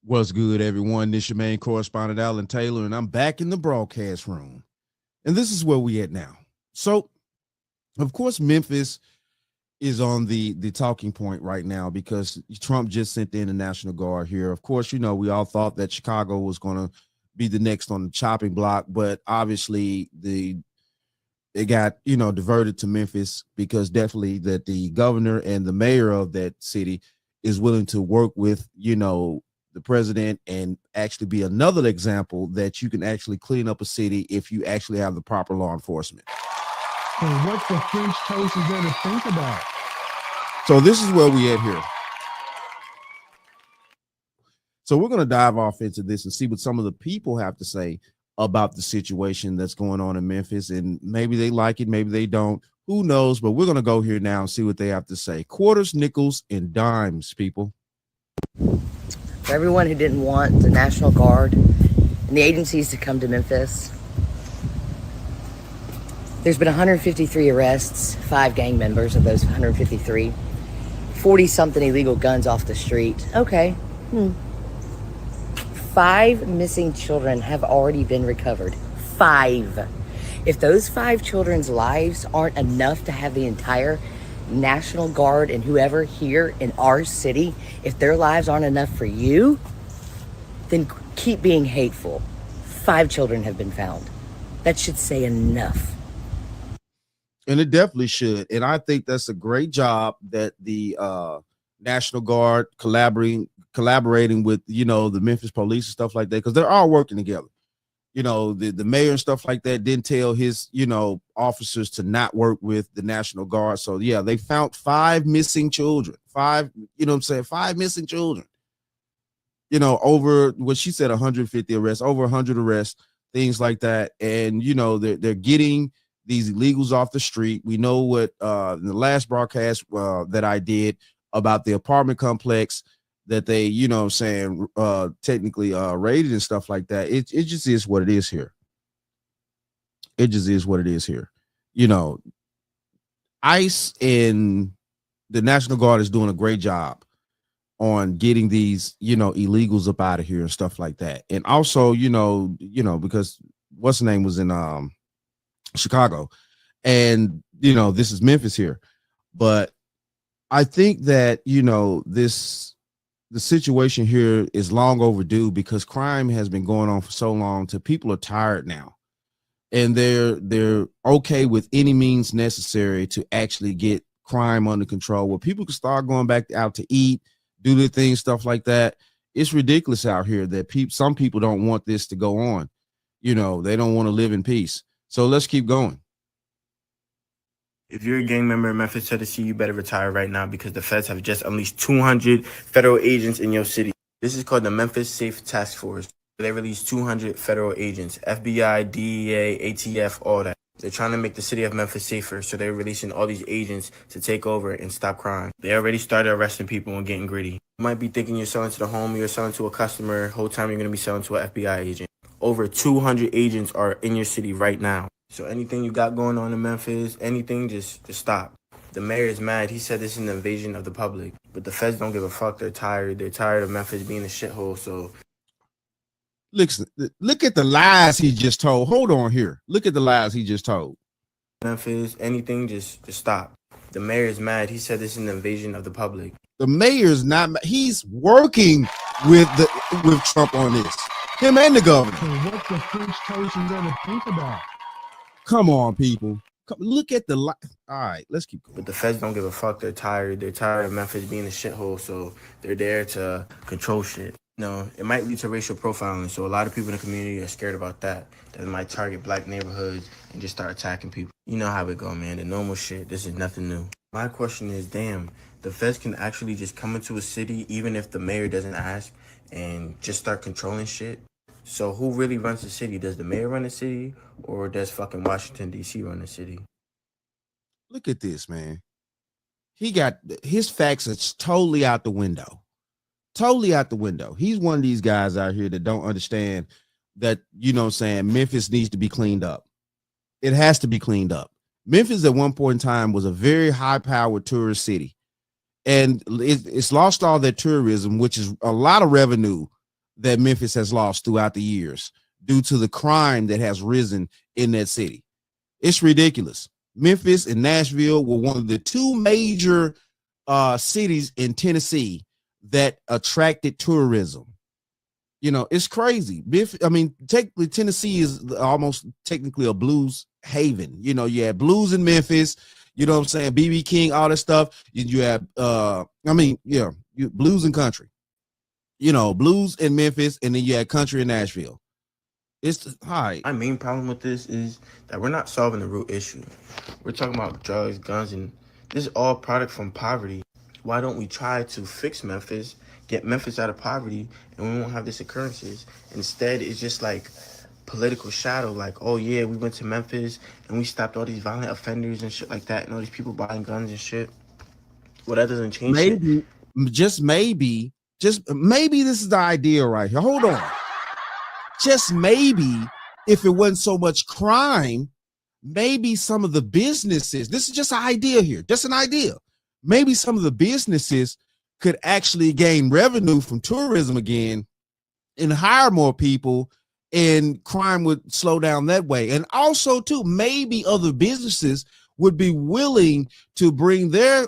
What's good, everyone? This your main correspondent, Alan Taylor, and I'm back in the broadcast room. And this is where we at now. So, of course, Memphis is on the talking point right now because Trump just sent in the National Guard here. Of course, we all thought that Chicago was going to be the next on the chopping block, but obviously it got diverted to Memphis because definitely that the governor and the mayor of that city is willing to work with the president and actually be another example that you can actually clean up a city if you actually have the proper law enforcement. And what the French toast is there to think about? So this is where we at here. So we're going to dive off into this and see what some of the people have to say about the situation that's going on in Memphis. And maybe they like it, maybe they don't. Who knows? But we're going to go here now and see what they have to say. Quarters, nickels, and dimes, people. For everyone who didn't want the National Guard and the agencies to come to Memphis, there's been 153 arrests, 5 gang members of those 153, 40-something illegal guns off the street. Okay. 5 missing children have already been recovered. 5. If those 5 children's lives aren't enough to have the entire National Guard and whoever here in our city, if their lives aren't enough for you, then keep being hateful. 5 children have been found. That should say enough. And it definitely should. And I think that's a great job that the National Guard collaborating with, the Memphis police and stuff like that, because they're all working together. The mayor and stuff like that didn't tell his, officers to not work with the National Guard. So, yeah, they found 5 missing children, 5 missing children, over what she said, 150 arrests, over 100 arrests, things like that. And, they're getting these illegals off the street. We know what in the last broadcast that I did about the apartment complex that they, technically raided and stuff like that. It just is what it is here. It just is what it is here. ICE and the National Guard is doing a great job on getting these, illegals up out of here and stuff like that. And also, because what's the name was in Chicago, and this is Memphis here. But I think that the situation here is long overdue because crime has been going on for so long till people are tired now. And they're okay with any means necessary to actually get crime under control, where people can start going back out to eat, do their things, stuff like that. It's ridiculous out here that some people don't want this to go on. They don't want to live in peace. So let's keep going. If you're a gang member in Memphis, Tennessee, you better retire right now because the feds have just unleashed 200 federal agents in your city. This is called the Memphis Safe Task Force. They released 200 federal agents, FBI, DEA, ATF, all that. They're trying to make the city of Memphis safer, so they're releasing all these agents to take over and stop crime. They already started arresting people and getting gritty. You might be thinking you're selling to the home, you're selling to a customer. Whole time you're going to be selling to an FBI agent. Over 200 agents are in your city right now. So anything you got going on in Memphis, anything, just stop. The mayor is mad. He said this is an invasion of the public. But the feds don't give a fuck. They're tired. They're tired of Memphis being a shithole. So listen, look at the lies he just told. Hold on here. Look at the lies he just told. Memphis, anything, just stop. The mayor is mad. He said this is an invasion of the public. The mayor's not. He's working with Trump on this. Him and the governor. And what the French toast is there to think about? Come on, people. Look at the All right, let's keep going. But the feds don't give a fuck. They're tired. They're tired of Memphis being a shithole, so they're there to control shit. It might lead to racial profiling, so a lot of people in the community are scared about that. That might target black neighborhoods and just start attacking people. You know how it go, man. The normal shit. This is nothing new. My question is, damn, the feds can actually just come into a city even if the mayor doesn't ask and just start controlling shit? So who really runs the city? Does the mayor run the city, or does fucking Washington, D.C. run the city? Look at this, man. He got his facts are totally out the window. Totally out the window. He's one of these guys out here that don't understand that, Memphis needs to be cleaned up. It has to be cleaned up. Memphis at one point in time was a very high-powered tourist city. And it's lost all that tourism, which is a lot of revenue that Memphis has lost throughout the years due to the crime that has risen in that city. It's ridiculous. Memphis and Nashville were one of the two major cities in Tennessee that attracted tourism. You know, it's crazy. I mean, technically, Tennessee is almost technically a blues haven. You know, you have blues in Memphis, you know what I'm saying? BB King, all that stuff. You have, blues and country. You know, blues in Memphis, and then you had country in Nashville. It's high. My main problem with this is that we're not solving the root issue. We're talking about drugs, guns, and this is all product from poverty. Why don't we try to fix Memphis, get Memphis out of poverty, and we won't have these occurrences? Instead, it's just like political shadow, like, oh yeah, we went to Memphis and we stopped all these violent offenders and shit like that, and all these people buying guns and shit. Well, that doesn't change maybe, shit. Just maybe this is the idea right here. Hold on. Just maybe if it wasn't so much crime, maybe some of the businesses, this is just an idea here, just an idea. Maybe some of the businesses could actually gain revenue from tourism again and hire more people, and crime would slow down that way. And also, too, maybe other businesses would be willing to bring their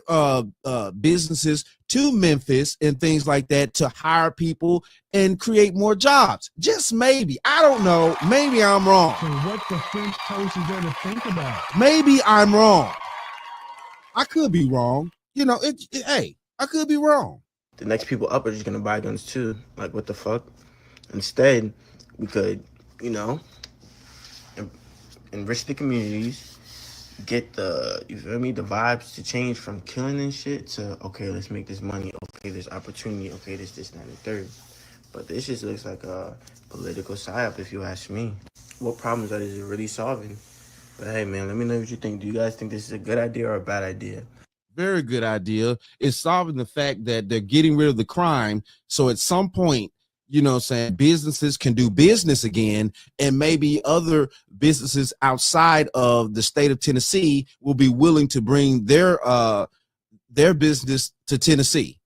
businesses to Memphis and things like that to hire people and create more jobs. Just maybe. I don't know. Maybe I'm wrong. So what the French toast is there to think about? Maybe I'm wrong. I could be wrong. You know, hey, I could be wrong. The next people up are just going to buy guns too. Like, what the fuck? Instead, we could, you know, enrich the communities, get the, you feel me, the vibes to change from killing and shit to, okay, let's make this money. Okay, there's opportunity. Okay, this, that, and the third. But this just looks like a political psyop, if you ask me. What problems that is it really solving? But hey, man, let me know what you think. Do you guys think this is a good idea or a bad idea? Very good idea. It's solving the fact that they're getting rid of the crime. So at some point, you know what I'm saying, businesses can do business again, and maybe other businesses outside of the state of Tennessee will be willing to bring their business to Tennessee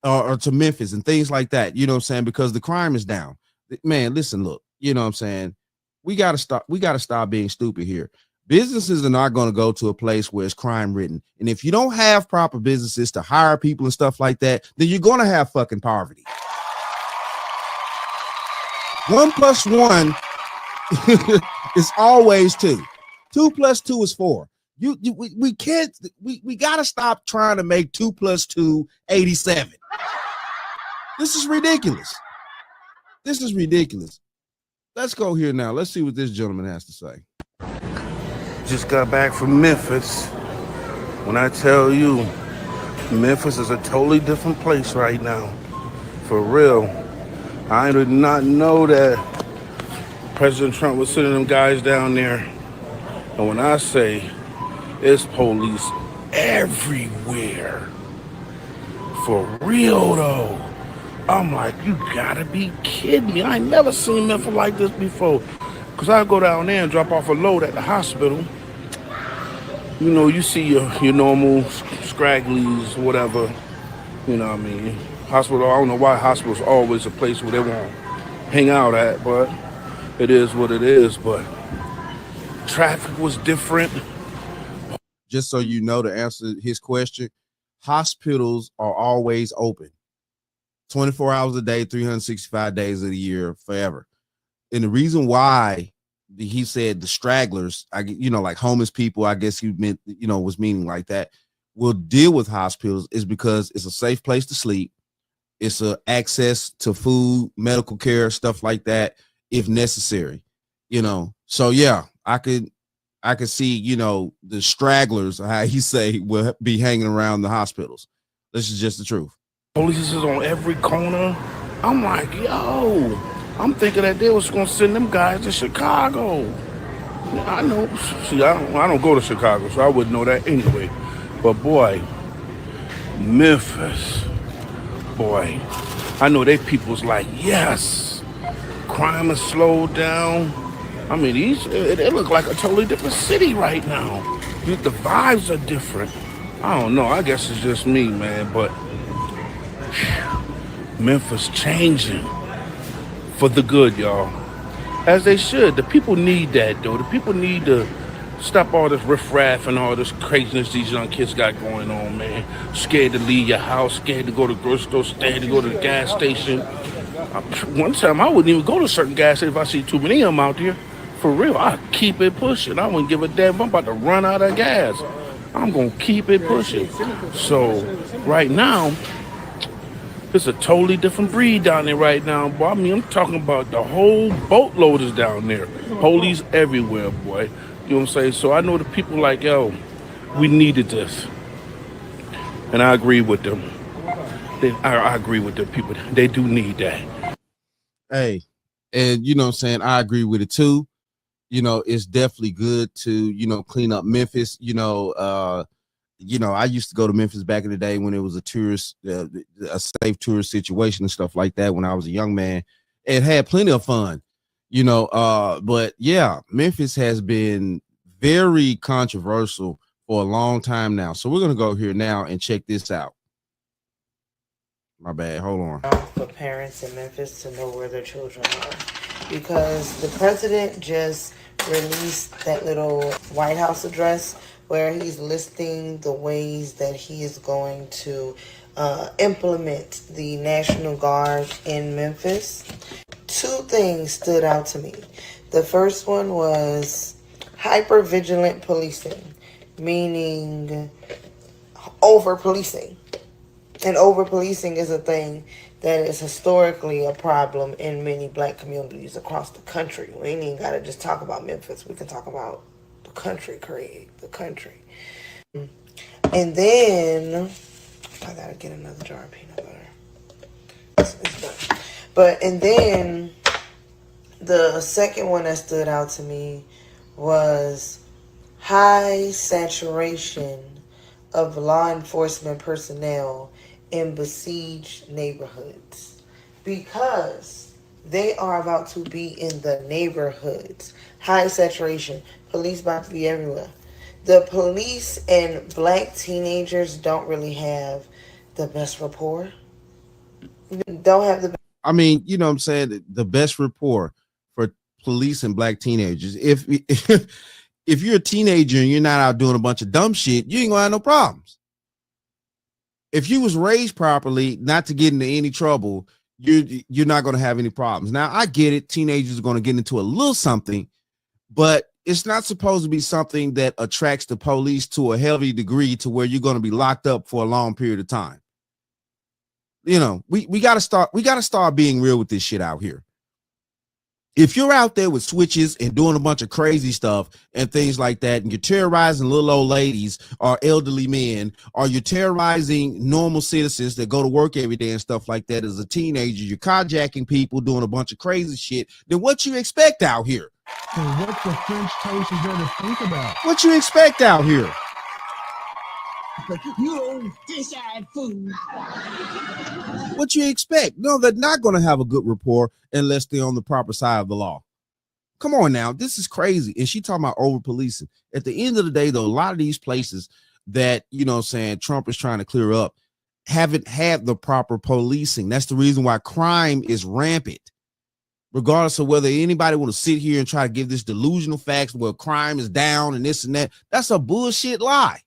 or to Memphis and things like that. You know what I'm saying? Because the crime is down. Man, listen, look, you know what I'm saying? We got to stop being stupid here. Businesses are not going to go to a place where it's crime ridden. And if you don't have proper businesses to hire people and stuff like that, then you're going to have fucking poverty. 1 + 1 is always 2. 2 + 2 is 4. We can't, we got to stop trying to make 2 + 2 87. This is ridiculous. This is ridiculous. Let's go here now. Let's see what this gentleman has to say. Just got back from Memphis. When I tell you, Memphis is a totally different place right now. For real. I did not know that President Trump was sending them guys down there. And when I say it's police everywhere, for real though, I'm like, you gotta be kidding me. I ain't never seen Memphis like this before. Cause I go down there and drop off a load at the hospital. You know, you see your normal scragglies, whatever. You know what I mean? Hospital, I don't know why hospital's always a place where they won't hang out at, but it is what it is. But traffic was different. Just so you know, to answer his question, hospitals are always open. 24 hours a day, 365 days of the year, forever. And the reason why he said the stragglers, like homeless people, I guess he meant, was meaning like that, will deal with hospitals is because it's a safe place to sleep. It's a access to food, medical care, stuff like that, if necessary, So yeah, I could see, the stragglers, how he say, will be hanging around the hospitals. This is just the truth. Police is on every corner. I'm like, yo, I'm thinking that they was gonna send them guys to Chicago. I know. See, I don't go to Chicago, so I wouldn't know that anyway. But boy, Memphis, boy, I know they people's like, yes, crime is slowed down. I mean, it look like a totally different city right now. The vibes are different. I don't know. I guess it's just me, man. But Memphis changing. for the good, y'all. As they should. The people need that, though. The people need to stop all this riffraff and all this craziness these young kids got going on, man. Scared to leave your house, scared to go to the grocery store, scared to go to the gas station. One time I wouldn't even go to certain gas stations if I see too many of them out there. For real, I keep it pushing. I wouldn't give a damn if I'm about to run out of gas. I'm going to keep it pushing. So right now, it's a totally different breed down there right now, boy. I mean, I'm talking about the whole boatload is down there. Police everywhere, boy. You know what I'm saying? So I know the people like, yo, we needed this. And I agree with them. I agree with the people. They do need that. Hey, and you know what I'm saying? I agree with it too. You know, it's definitely good to, you know, clean up Memphis. I used to go to Memphis back in the day when it was a safe tourist situation and stuff like that when I was a young man. It had plenty of fun, but yeah, Memphis has been very controversial for a long time now. So we're going to go here now and check this out. My bad. Hold on. For parents in Memphis to know where their children are, because the president just released that little White House address where he's listing the ways that he is going to implement the National Guard in Memphis. Two things stood out to me. The first one was hyper-vigilant policing, meaning over-policing. And over-policing is a thing that is historically a problem in many black communities across the country. We ain't even got to just talk about Memphis. We can talk about the country, Craig, the country. And then, I got to get another jar of peanut butter. It's done. And then, the second one that stood out to me was high saturation of law enforcement personnel in besieged neighborhoods, because they are about to be in the neighborhoods. High saturation. Police about to be everywhere. The police and black teenagers don't really have the best rapport. Don't have the. I mean, you know what I'm saying? The best rapport for police and black teenagers. If you're a teenager and you're not out doing a bunch of dumb shit, you ain't gonna have no problems. If you was raised properly, not to get into any trouble, you're not going to have any problems. Now, I get it. Teenagers are going to get into a little something, but it's not supposed to be something that attracts the police to a heavy degree to where you're going to be locked up for a long period of time. You know, we got to start being real with this shit out here. If you're out there with switches and doing a bunch of crazy stuff and things like that, and you're terrorizing little old ladies or elderly men, or you're terrorizing normal citizens that go to work every day and stuff like that as a teenager, you're carjacking people, doing a bunch of crazy shit, then what you expect out here? So what the French toast is there to think about? What you expect out here? You old fish-eyed fool. What you expect? No, they're not going to have a good rapport unless they're on the proper side of the law. Come on now, this is crazy. And she talking about over policing. At the end of the day, though, a lot of these places that, you know what I'm saying, Trump is trying to clear up haven't had the proper policing. That's the reason why crime is rampant. Regardless of whether anybody want to sit here and try to give this delusional facts where crime is down and this and that, that's a bullshit lie.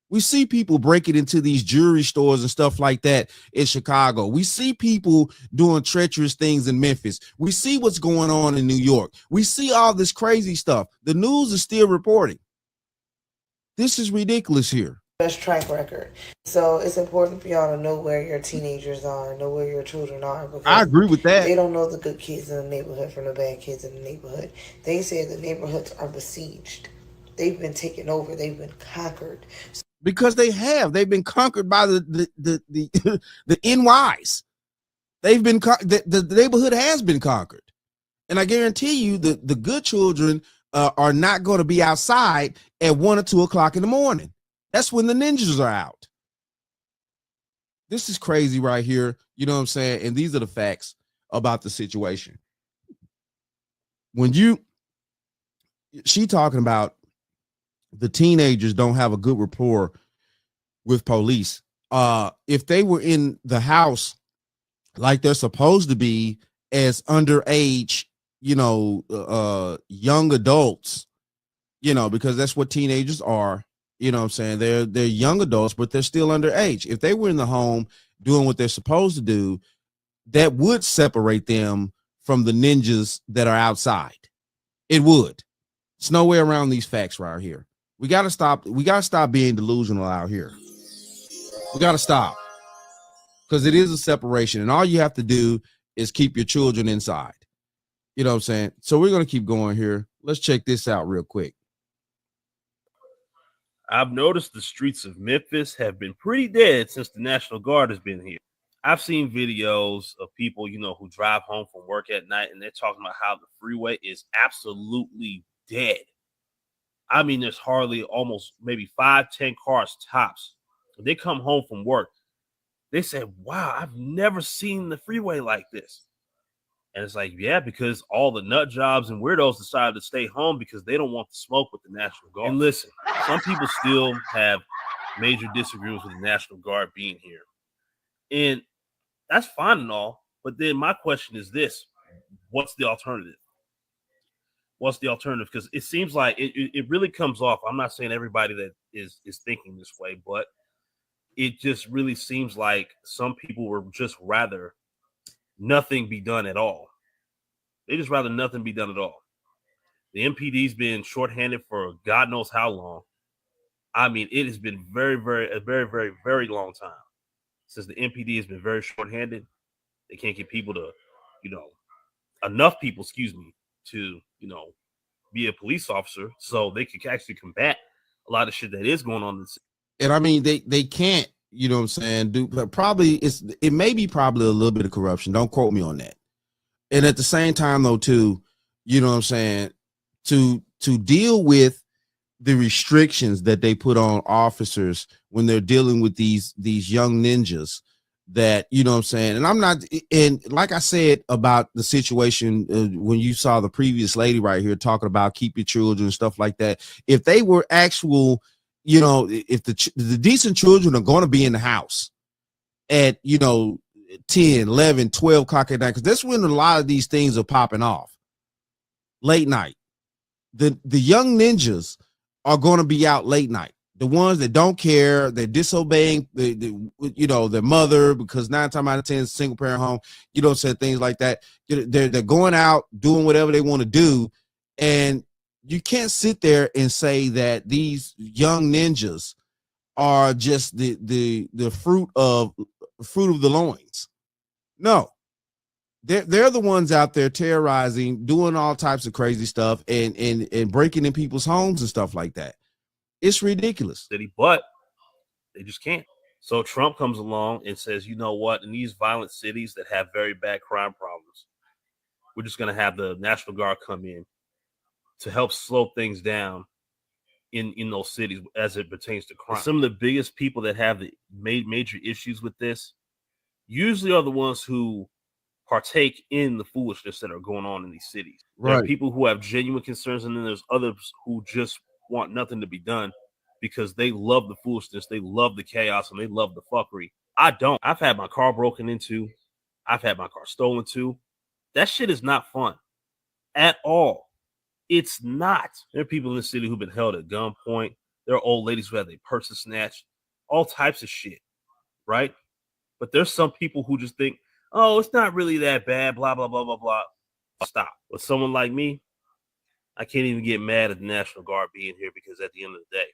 We see people breaking into these jewelry stores and stuff like that in Chicago. We see people doing treacherous things in Memphis. We see what's going on in New York. We see all this crazy stuff. The news is still reporting. This is ridiculous here. Best track record. So it's important for y'all to know where your teenagers are, know where your children are. Because I agree with that. They don't know the good kids in the neighborhood from the bad kids in the neighborhood. They say the neighborhoods are besieged. They've been taken over. They've been conquered. Because they've been conquered by the NYs. The neighborhood has been conquered. And I guarantee you the good children are not going to be outside at 1 or 2 o'clock in the morning. That's when the ninjas are out. This is crazy right here. You know what I'm saying? And these are the facts about the situation. She talking about the teenagers don't have a good rapport with police. If they were in the house like they're supposed to be as underage, young adults, because that's what teenagers are. You know what I'm saying? They're young adults, but they're still underage. If they were in the home doing what they're supposed to do, that would separate them from the ninjas that are outside. It would. It's no way around these facts right here. We gotta stop being delusional out here. We gotta stop. Because it is a separation, and all you have to do is keep your children inside. You know what I'm saying? So we're gonna keep going here. Let's check this out real quick. I've noticed the streets of Memphis have been pretty dead since the National Guard has been here. I've seen videos of people, who drive home from work at night, and they're talking about how the freeway is absolutely dead. I mean, there's hardly almost maybe 5-10 cars tops. They come home from work. They said, wow, I've never seen the freeway like this. And it's like, yeah, because all the nut jobs and weirdos decided to stay home because they don't want to smoke with the National Guard. And listen, some people still have major disagreements with the National Guard being here. And that's fine and all. But then my question is this: what's the alternative? What's the alternative? Because it seems like it really comes off. I'm not saying everybody that is thinking this way, but it just really seems like some people were just rather nothing be done at all. They just rather nothing be done at all. The MPD's been shorthanded for God knows how long. I mean, it has been a very, very, very long time since the MPD has been very shorthanded. They can't get people to, enough people, to, be a police officer so they can actually combat a lot of shit that is going on in the city. And I mean, they can't, you know what I'm saying, do, but probably it may be probably a little bit of corruption. Don't quote me on that. And at the same time, though, too, you know what I'm saying, to deal with the restrictions that they put on officers when they're dealing with these young ninjas that, you know what I'm saying. And I'm not, and like I said about the situation when you saw the previous lady right here talking about keep your children and stuff like that. If they were actual, if the decent children are going to be in the house at, 10, 11, 12 o'clock at night, because that's when a lot of these things are popping off late night. The young ninjas are going to be out late night. The ones that don't care, they're disobeying their mother, because 9 times out of 10 it's a single parent home, said things like that. They're going out doing whatever they want to do. And you can't sit there and say that these young ninjas are just the fruit of the loins. No, they're the ones out there terrorizing, doing all types of crazy stuff and breaking in people's homes and stuff like that. It's ridiculous. But they just can't. So Trump comes along and says, you know what? In these violent cities that have very bad crime problems, we're just going to have the National Guard come in to help slow things down in those cities as it pertains to crime. Some of the biggest people that have the major issues with this usually are the ones who partake in the foolishness that are going on in these cities. Right. There are people who have genuine concerns, and then there's others who just want nothing to be done because they love the foolishness, they love the chaos, and they love the fuckery. I don't. I've had my car broken into. I've had my car stolen too. That shit is not fun at all. It's not. There are people in the city who've been held at gunpoint. There are old ladies who have their purses snatched. All types of shit, right? But there's some people who just think, oh, it's not really that bad, blah, blah, blah, blah, blah. Stop. With someone like me, I can't even get mad at the National Guard being here, because at the end of the day,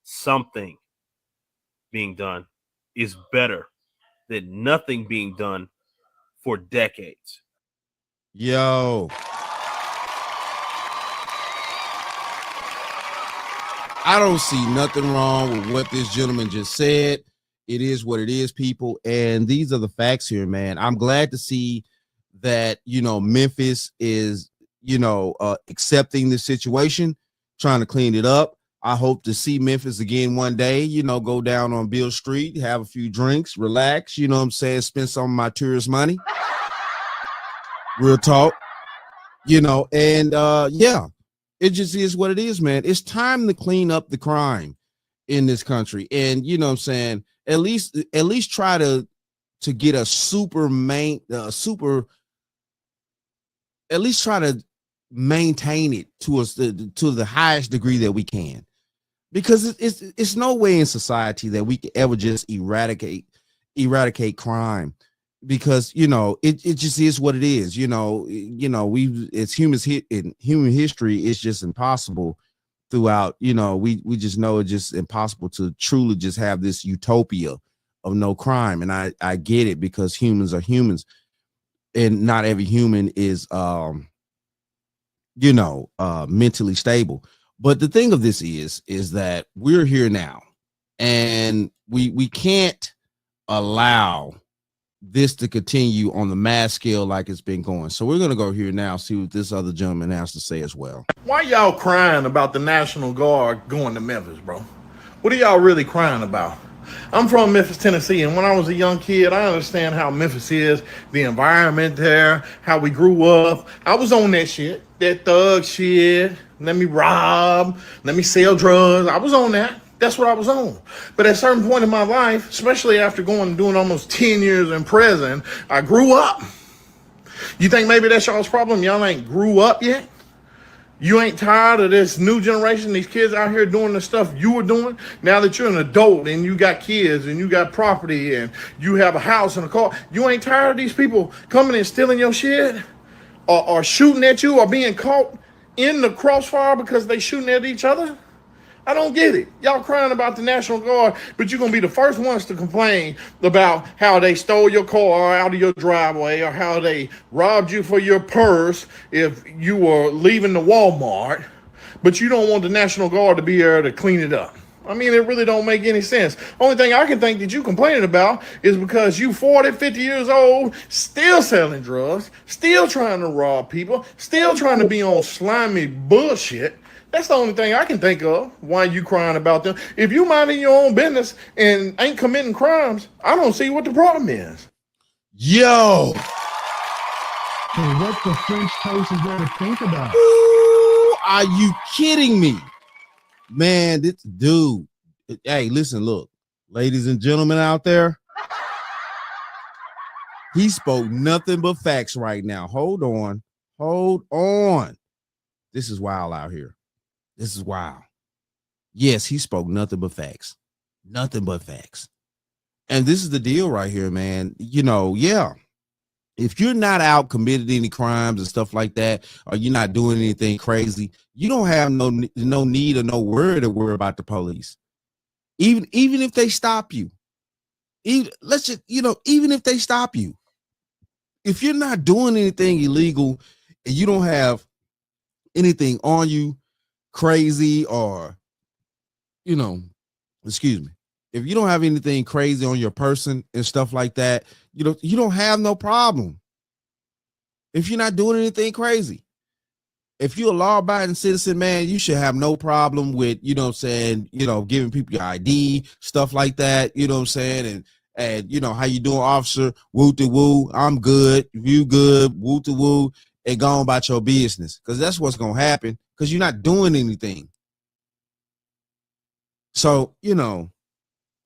something being done is better than nothing being done for decades. Yo. I don't see nothing wrong with what this gentleman just said. It is what it is, people. And these are the facts here, man. I'm glad to see that, Memphis is, accepting the situation, trying to clean it up. I hope to see Memphis again one day, go down on Beale Street, have a few drinks, relax, spend some of my tourist money. Real talk, and yeah, it just is what it is, man. It's time to clean up the crime in this country. And at least try to get a super at least try to maintain it to us to the highest degree that we can, because it's no way in society that we can ever just eradicate crime, because it just is what it is. We as humans in human history, it's just impossible throughout. We just know it's just impossible to truly just have this utopia of no crime. And I get it, because humans are humans, and not every human is mentally stable. But the thing of this is that we're here now, and we can't allow this to continue on the mass scale like it's been going. So we're gonna go here now, see what this other gentleman has to say as well. Why y'all crying about the National Guard going to Memphis, bro? What are y'all really crying about? I'm from Memphis, Tennessee, and when I was a young kid, I understand how Memphis is, the environment there, how we grew up. I was on that shit, that thug shit. Let me rob, let me sell drugs. I was on that. That's what I was on. But at a certain point in my life, especially after going and doing almost 10 years in prison, I grew up. You think maybe that's y'all's problem? Y'all ain't grew up yet? You ain't tired of this new generation, these kids out here doing the stuff you were doing? Now that you're an adult and you got kids and you got property and you have a house and a car, you ain't tired of these people coming and stealing your shit or shooting at you or being caught in the crossfire because they shooting at each other? I don't get it. Y'all crying about the National Guard, but you're going to be the first ones to complain about how they stole your car out of your driveway or how they robbed you for your purse if you were leaving the Walmart, but you don't want the National Guard to be there to clean it up. I mean, it really don't make any sense. Only thing I can think that you complaining about is because you 40, 50 years old, still selling drugs, still trying to rob people, still trying to be on slimy bullshit. That's the only thing I can think of why you crying about them. If you minding your own business and ain't committing crimes, I don't see what the problem is. Yo. Hey, what the French toast is there to think about? Ooh, are you kidding me? Man, this dude. Hey, listen, look, ladies and gentlemen out there. He spoke nothing but facts right now. Hold on. This is wild out here. This is wild. Yes, he spoke nothing but facts. Nothing but facts. And this is the deal right here, man. If you're not out committing any crimes and stuff like that, or you're not doing anything crazy, you don't have no need or no worry to worry about the police. Even if they stop you. Even if they stop you. If you're not doing anything illegal and you don't have anything on you, crazy, or if you don't have anything crazy on your person and stuff like that, you don't have no problem. If you're not doing anything crazy, if you're a law-abiding citizen, man, you should have no problem with giving people your ID, stuff like that, and how you doing, officer, woo to woo, I'm good, you good, woo to woo, and go on about your business, because that's what's gonna happen, because you're not doing anything. So,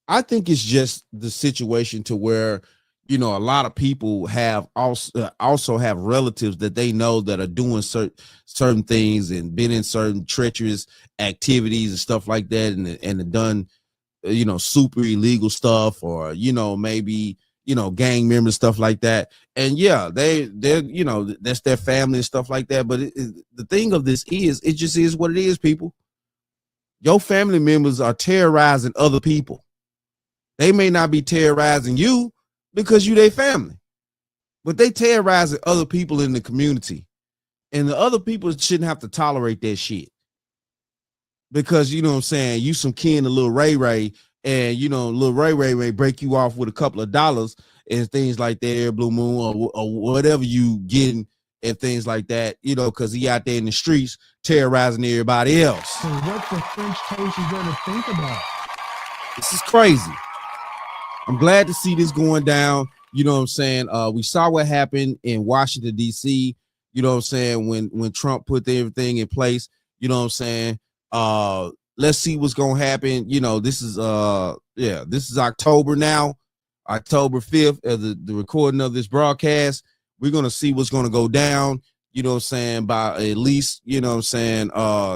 I think it's just the situation to where, a lot of people have also have relatives that they know that are doing certain things and been in certain treacherous activities and stuff like that, and done, super illegal stuff, or, maybe, gang members, stuff like that. And yeah, they're that's their family and stuff like that. But the thing of this is, it just is what it is, people. Your family members are terrorizing other people. They may not be terrorizing you because you their family, but they terrorizing other people in the community. And the other people shouldn't have to tolerate that shit. Because, you some kin to Lil Ray Ray, and, Lil Ray Ray may break you off with a couple of dollars and things like that, Blue Moon, or whatever you getting, and things like that, because he out there in the streets terrorizing everybody else. Hey, what the French toast is there to think about? This is crazy. I'm glad to see this going down. We saw what happened in Washington, D.C., when Trump put everything in place, let's see what's going to happen. This is October now, October 5th, as the recording of this broadcast. We're going to see what's going to go down. you know what I'm saying, by at least, you know what I'm saying,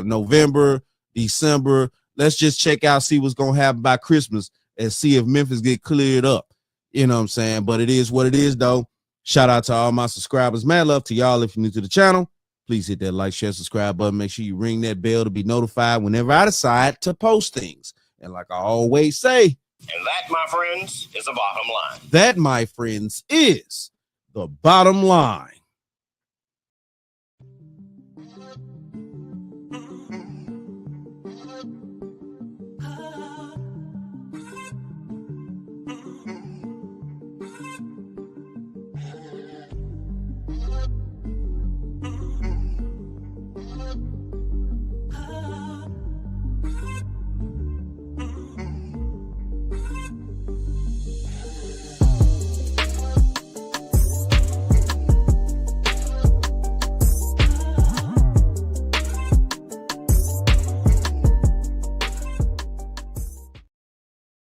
November, December. Let's just check out, see what's gonna happen by Christmas and see if Memphis get cleared up. You know what I'm saying? But it is what it is, though. Shout out to all my subscribers. Mad love to y'all. If you're new to the channel, please hit that like, share, subscribe button. Make sure you ring that bell to be notified whenever I decide to post things. And like I always say, and that, my friends, is the bottom line. That, my friends, is the bottom line.